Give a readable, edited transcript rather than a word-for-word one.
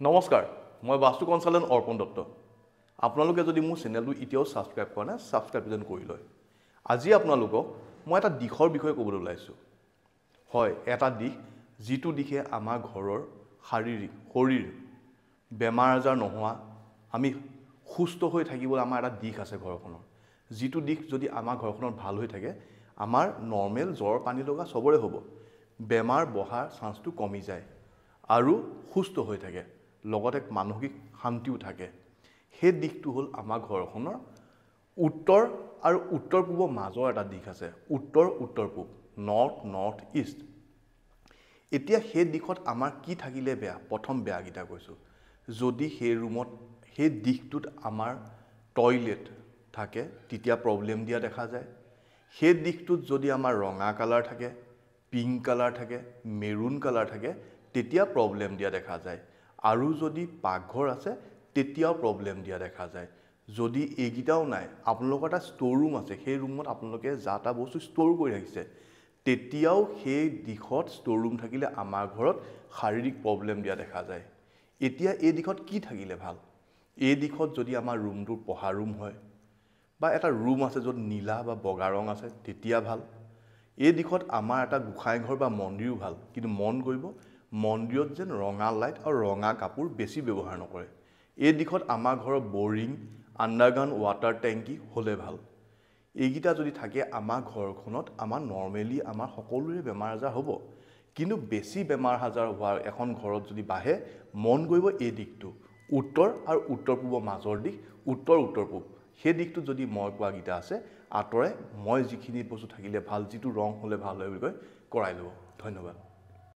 নমস্কাৰ মই বাস্তু কনসালটেন্ট অৰ্পণ দত্ত আপোনালোকে যদি মোৰ চেনেলটো এতিয়াও সাবস্ক্ৰাইব কৰা নাই সাবস্ক্ৰাইব যেন কৰি লয় আজি আপোনালোকক মই এটা দিশৰ বিষয়ে ক'বলৈ ওলাইছো হয় এটা দিশ যিটো দিশে আমাৰ ঘৰৰ শাৰীৰিক শৰীৰ বেমাৰ আজাৰ নোহোৱা আমি সুস্থ হৈ থাকিবলৈ আমাৰ এটা দিশ আছে ঘৰখনৰ যিটো দিশ যদি আমাৰ ঘৰখনৰ ভাল হৈ থাকে আমাৰ নৰ্মেল জ্বৰ পানী লগা সবৰে হ'ব বেমাৰ বহাৰ চান্সটো কমি যায় আৰু সুস্থ হৈ থাকে লগতে মানসিক শান্তিও থাকে সেই দিশটো হল আমাৰ ঘৰখনৰ উত্তৰ আৰু উত্তৰ পূবৰ মাজৰ এটা দিশ আছে উত্তৰ পূব নৰ্থ ইষ্ট এতিয়া সেই দিশত আমাৰ কি থাকিলে বেয়া প্ৰথম বেয়া গিটা কৈছো যদি সেই ৰুমত সেই দিশটোত আমাৰ টয়লেট থাকে তেতিয়া প্ৰবলেম দিয়া দেখা যায় সেই দিশটোত যদি আমাৰ ৰঙা কালাৰ থাকে পিংক কালাৰ থাকে মেৰুন কালাৰ থাকে তেতিয়া প্ৰবলেম দিয়া দেখা যায় আৰু যদি পাকঘৰ আছে তেতিয়াও প্ৰবলেম দিয়া দেখা যায় যদি এইগিটাও নাই আপোনালোকৰ এটা ষ্ট'ৰ ৰুম আছে সেই ৰুমত আপোনালোকে যাতা বস্তু ষ্ট'ৰ কৰি ৰাখিছে তেতিয়াও সেই দিশত ষ্ট'ৰ ৰুম থাকিলে আমাৰ ঘৰত শাৰীৰিক প্ৰবলেম দিয়া দেখা যায় এতিয়া এই দিশত কি থাকিলে ভাল এই দিশত যদি আমাৰ ৰুমটো পঢ়া ৰুম হয় বা এটা ৰুম আছে য'ত নীলা বা বগা ৰং আছে তেতিয়া ভাল এই দিশত আমাৰ এটা গোসাই ঘৰ বা মন্দিৰো ভাল কিন্তু মন কৰিব মন্দিৰত যেন ৰঙা লাইট আৰু ৰঙা কাপোৰ বেছি ব্যৱহাৰ নকৰে এই দিশত আমাৰ ঘৰৰ বৰিং আন্ডাৰগ্ৰাউণ্ড ৱাটাৰ টেংকি হলে ভাল এইগিটা যদি থাকে আমাৰ ঘৰখনত আমাৰ নৰমালি আমাৰ সকলোৰে বেমাৰ আজাৰ হ'ব কিন্তু বেছি বেমাৰ আজাৰ হোৱাৰ এখন ঘৰত যদি বাহে মন কৰিব এই দিশটো উত্তৰ আৰু উত্তৰ পূবৰ মাজৰ দিশ উত্তৰ পূব সেই দিশটো যদি মই কোৱা গিটা আছে আতৰে মই যিখিনি বস্তু থাকিলে ভাল যিটো ৰং হলে ভাল হয় বুলি কয় কৰাই লব ধন্যবাদ